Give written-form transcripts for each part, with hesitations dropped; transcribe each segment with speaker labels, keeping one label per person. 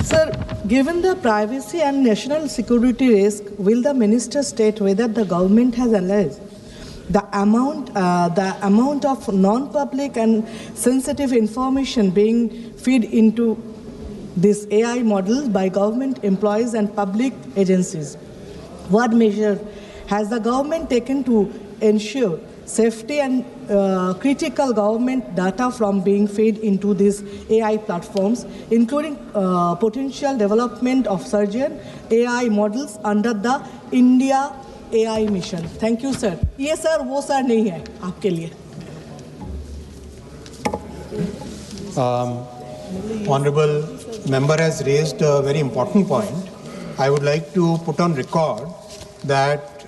Speaker 1: Sir, given the privacy and national security risk, will the minister state whether the government has analyzed the amount of non-public and sensitive information being fed into these AI models by government employees and public agencies? What measure has the government taken to ensure safety and critical government data from being fed into these AI platforms, including potential development of surgeon AI models under the India AI mission? Thank you, sir. ये sir वो sir नहीं है आपके लिए.
Speaker 2: Honorable member has raised a very important point. I would like to put on record that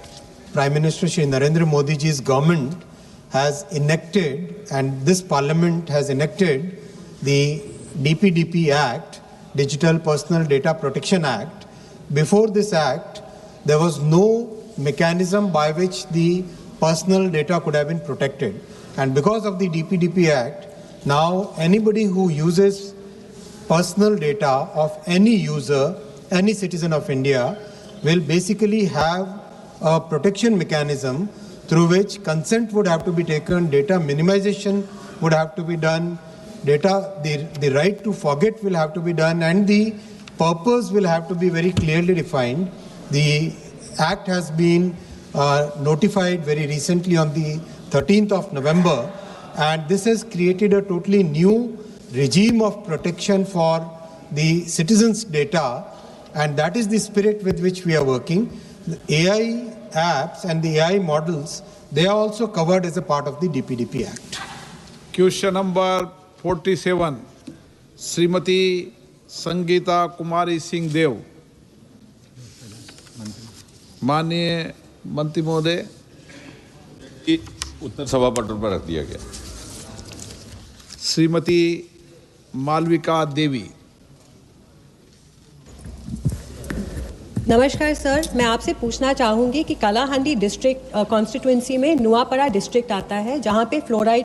Speaker 2: Prime Minister Shri Narendra Modi ji's government has enacted, and this parliament has enacted, the DPDP Act, Digital Personal Data Protection Act. Before this act, there was no mechanism by which the personal data could have been protected. And because of the DPDP Act, now anybody who uses personal data of any user, any citizen of India, will basically have a protection mechanism through which consent would have to be taken, data minimization would have to be done, the right to forget will have to be done, and the purpose will have to be very clearly defined. The Act has been notified very recently on the 13th of November, and this has created a totally new regime of protection for the citizens' data, and that is the spirit with which we are working. The AI apps and the AI models, they are also covered as a part of the DPDP Act.
Speaker 3: Question number 47, Srimati Sangeeta Kumari Singh Dev. माननीय मंत्री महोदय,
Speaker 4: उत्तर सभापटल पर रख दिया गया.
Speaker 3: श्रीमती मालविका देवी.
Speaker 5: नमस्कार sir, मैं आपसे पूछना चाहूँगी कि कालाहांडी डिस्ट्रिक्ट कॉन्स्टिट्यूएंसी में नुआपड़ा डिस्ट्रिक्ट आता है जहाँ पे फ्लोराइड